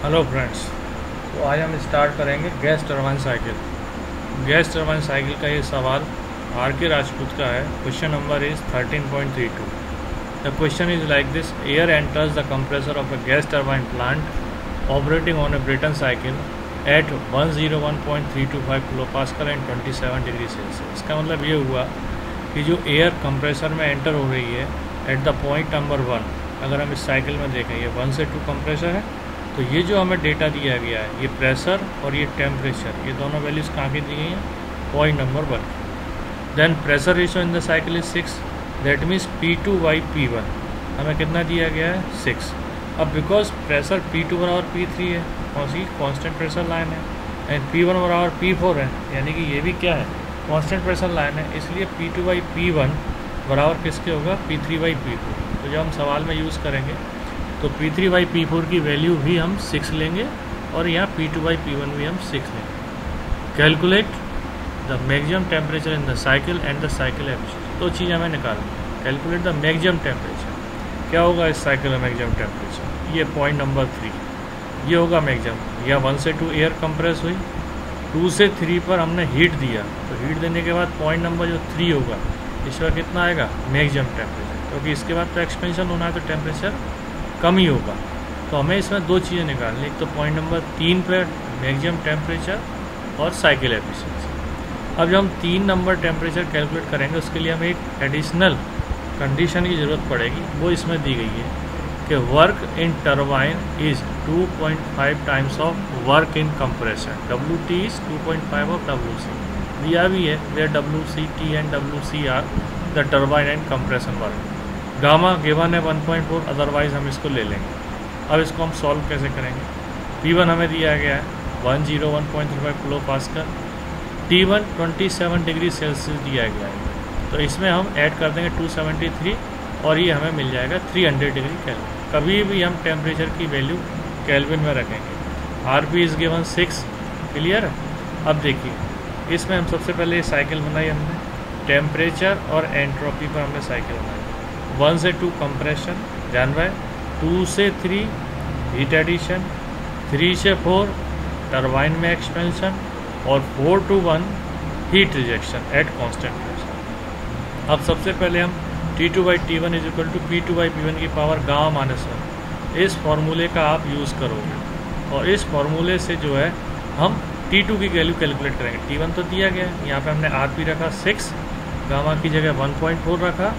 Hello friends. तो आज हम स्टार्ट करेंगे gas turbine cycle. Gas turbine cycle का ये सवाल आर के राजपूत का है। Question number is 13.32। The question is like this: air enters the compressor of a gas turbine plant operating on a Brayton cycle at 101.325 kilo pascal and 27 degree Celsius. इसका मतलब ये हुआ कि जो एयर कंप्रेसर में enter हो रही है एट द पॉइंट नंबर 1, अगर हम इस साइकिल में देखें ये 1 से 2 कंप्रेसर है, तो ये जो हमें डेटा दिया गया है ये प्रेशर और ये टेम्परेचर, ये दोनों वैल्यूज़ कहाँ की दी गई हैं? Point number 1। Then pressure ratio in the cycle is 6, that means P2/P1 हमें कितना दिया गया है? 6। अब बिकॉज प्रेशर P2 बराबर P3 है, कौन सी कांस्टेंट प्रेशर लाइन है, एंड P1 बराबर P4 है, यानी कि ये भी क्या है? कांस्टेंट प्रेशर लाइन है, इसलिए P2/P1 बराबर किसके होगा? P3/P4। तो जब हम सवाल में यूज़ करेंगे तो P3/P4 की वैल्यू भी हम 6 लेंगे और यहाँ P2/P1 भी हम 6 लेंगे। Calculate the maximum temperature in the cycle and the cycle efficiency. दो चीज़ हमें निकालनी। कैलकुलेट द मैक्सिमम टेम्परेचर, क्या होगा इस साइकिल में मैक्सिमम टेम्परेचर? ये पॉइंट नंबर 3, ये होगा मैक्सिमम। या 1 से 2 एयर कंप्रेस हुई, 2 से 3 पर हमने हीट दिया, तो हीट देने के बाद पॉइंट नंबर जो 3 होगा, इस पर कितना आएगा? मैक्सिमम टेम्परेचर, क्योंकि इसके बाद तो एक्सपेंशन होना है तो टेम्परेचर कम ही होगा। तो हमें इसमें दो चीज़ें निकालनी, एक तो पॉइंट नंबर 3 पर मैक्सिमम टेम्परेचर और साइकिल एफिशिएंसी। अब जब हम 3 नंबर टेम्परेचर कैलकुलेट करेंगे उसके लिए हमें एक एडिशनल कंडीशन की ज़रूरत पड़ेगी, वो इसमें दी गई है कि work in turbine is 2.5 times of work in compression. WT is 2.5 ऑफ WC दिया भी है, where WCT and WC are the turbine and compression work. Gamma given है 1.4, अदरवाइज हम इसको ले लेंगे। अब इसको हम सॉल्व कैसे करेंगे? P1 हमें दिया गया है 101.35 kilo pascal, T1 27 degree Celsius दिया गया है, तो इसमें हम ऐड कर देंगे 273 और ये हमें मिल जाएगा 300 डिग्री केल्विन। कभी भी हम टेम्परेचर की वैल्यू केल्विन में रखेंगे। RP इज़ गिवन 6, क्लियर है। अब देखिए इसमें हम सबसे पहले साइकिल बनाई हमने, टेम्परेचर और एंट्रोपी पर हमने साइकिल बनाई। 1 से 2 कंप्रेशन, ध्यान रहे, 2 से 3 हीट एडिशन, 3 से 4 टरबाइन में एक्सपेंशन और 4 to 1 heat rejection at constant pressure. अब सबसे पहले हम T2/T1 is equal to P2/P1 की पावर Γ-1, इस फॉर्मूले का आप यूज़ करोगे और इस फॉर्मूले से जो है हम T2 की वैल्यू कैलकुलेट करेंगे। T1 तो दिया गया है, यहाँ पे हमने RP रखा 6, गामा की जगह 1.4 रखा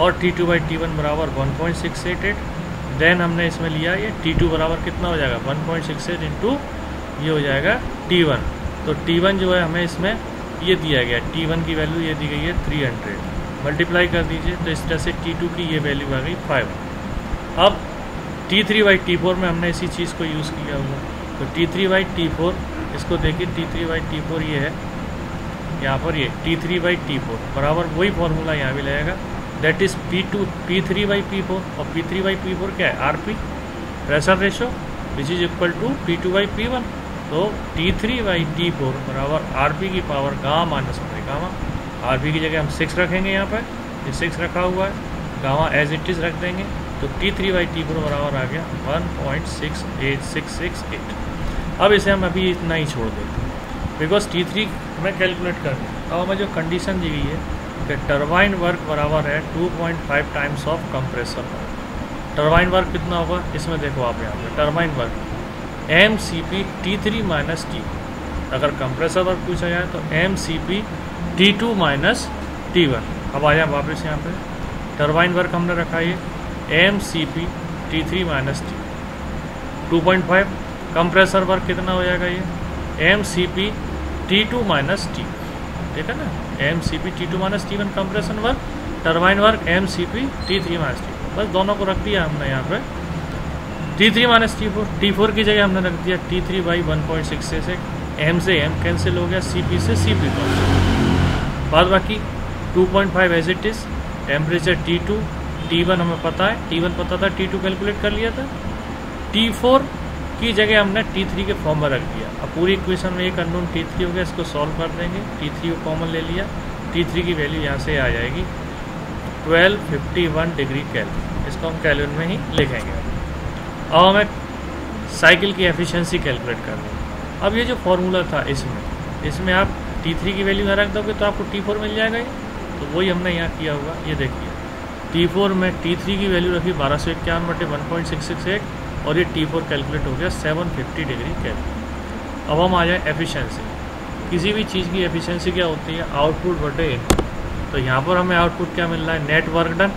और T2/T1 बराबर 1.688। देन हमने इसमें लिया ये T2 बराबर कितना हो जाएगा? 1.68 इंटू ये हो जाएगा T1। तो T1 जो है हमें इसमें ये दिया गया, T1 की वैल्यू ये दी गई है 300, मल्टीप्लाई कर दीजिए तो इस तरह से T2 की ये वैल्यू आ गई 5। अब T3/T4 में हमने इसी चीज़ को यूज़ किया हुआ, तो T3/T4 इसको देखिए, T3/T4 ये है यहाँ पर, ये T3/T4 बराबर वही फॉर्मूला यहाँ भी लगेगा, दैट इज़ P3/P4 और P3/P4 क्या है? RP, pressure ratio, which is equal to P2/P1। तो T3/T4 बराबर RP की पावर Γ-1, RP की जगह हम 6 रखेंगे, यहाँ पर ये 6 रखा हुआ है, गामा एज इट इज़ रख देंगे, तो T3/T4 बराबर आ गया 1.68668। अब इसे हम अभी इतना ही छोड़ देते हैं बिकॉज T3 हमें कैलकुलेट करना है। अब हमें जो कंडीशन दी गई है कि टरबाइन वर्क बराबर है 2.5 times of compressor work. Turbine work कितना होगा इसमें देखो आप, यहाँ पे turbine work MCP T3 - T। अगर कंप्रेसर वर्क पूछा जाए तो MCP T2 - T1। अब आया वापस यहाँ पे टरबाइन वर्क हमने रखा ये MCP T3 - T। 2.5 compressor work कितना हो जाएगा? ये MCP T2 - T, ठीक है ना। MCP T2 - T1 compression work, turbine work MCP T3 - T। बस दोनों को रख दिया हमने यहाँ पे T3 - T4। T4 की जगह हमने रख दिया T3/1.666, M से M कैंसिल हो गया, CP से CP कैंसिल, बाद बाकी 2.5 as it is. Temperature T2, T1 हमें पता है, T1 पता था, T2 कैलकुलेट कर लिया था, T4 की जगह हमने T3 के फॉर्म में रख दिया। अब पूरी इक्वेशन में एक अननोन T3 हो गया, इसको सॉल्व कर देंगे, T3 को कॉमन ले लिया, T3 की वैल्यू यहाँ से आ जाएगी 1251 डिग्री केल्विन, इसको हम केल्विन में ही लिखेंगे। अब हमें साइकिल की एफिशिएंसी कैलकुलेट करनी है। अब ये जो फॉर्मूला था इसमें आप T3 की वैल्यू यहाँ रख दोगे तो आपको T4 मिल जाएगा ये। तो वही हमने यहाँ किया होगा। ये देखिए T4 में T3 की वैल्यू रखी 1251/1.668 और ये T4 कैलकुलेट हो गया 750 डिग्री केल्विन। अब हम आ जाए एफिशिएंसी। किसी भी चीज़ की एफिशिएंसी क्या होती है? आउटपुट बटे इनपुट। तो यहाँ पर हमें आउटपुट क्या मिल रहा है? नेट वर्क डन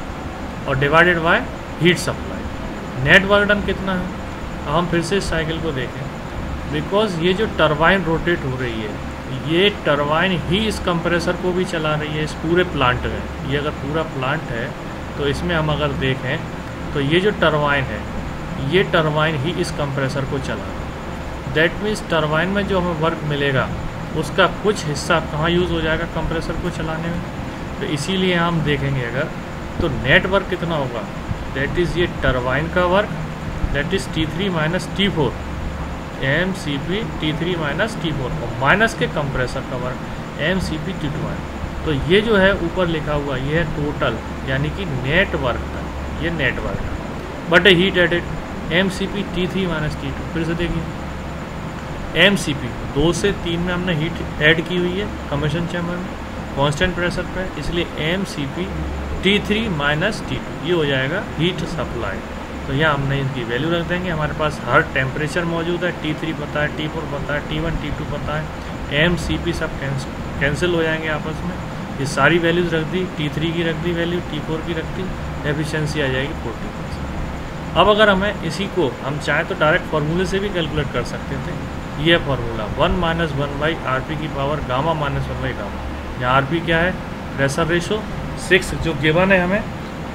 और divided by heat supply. Net work done कितना है? अब हम फिर से इस साइकिल को देखें। बिकॉज ये जो टरबाइन रोटेट हो रही है, ये टरबाइन ही इस कंप्रेसर को भी चला रही है इस पूरे प्लांट में। ये अगर पूरा प्लांट है तो इसमें हम अगर देखें तो ये जो टरबाइन है, ये टरबाइन ही इस कंप्रेसर को चला रहा है। दैट मीन्स टरबाइन में जो हमें वर्क मिलेगा उसका कुछ हिस्सा कहाँ यूज़ हो जाएगा? कंप्रेसर को चलाने में। तो इसीलिए हम देखेंगे अगर तो नेट वर्क कितना होगा? दैट इज़ ये टरबाइन का work, that is T3 minus T4 MCP T3 minus T4 और माइनस के कंप्रेसर का वर्क MCP T2। तो ये जो है ऊपर लिखा हुआ ये है टोटल, यानी कि नेट वर्क था, ये नेट वर्क है। But heat added MCP T3 minus T2। फिर से देखिए MCP 2 से 3 में हमने हीट ऐड की हुई है कंबशन चैम्बर में कांस्टेंट प्रेशर पे, इसलिए MCP T3 माइनस T2 ये हो जाएगा हीट सप्लाई। तो यहाँ हमने इनकी वैल्यू रख देंगे। हमारे पास हर टेम्परेचर मौजूद है, T3 पता है, T4 पता है, T1 T2 पता है, MCP सब कैंसिल हो जाएंगे आपस में। ये सारी वैल्यूज़ रख दी, T3 की रख दी वैल्यू, T4 की रख दी, एफिशिएंसी आ जाएगी 40%। अब अगर हमें इसी को हम चाहें तो डायरेक्ट फार्मूले से भी कैलकुलेट कर सकते थे। ये फार्मूला 1 माइनस 1/RP की पावर गामा माइनस 1/गामा। यहाँ RP क्या है? प्रेशर रेशो 6 जो गिवन है हमें,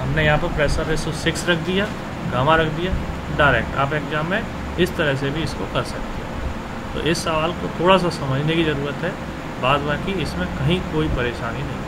हमने यहाँ पर प्रेशर रेशो 6 रख दिया, गामा रख दिया। डायरेक्ट आप एग्जाम में इस तरह से भी इसको कर सकते हो। तो इस सवाल को थोड़ा सा समझने की ज़रूरत है, बाद बाकी इसमें कहीं कोई परेशानी नहीं।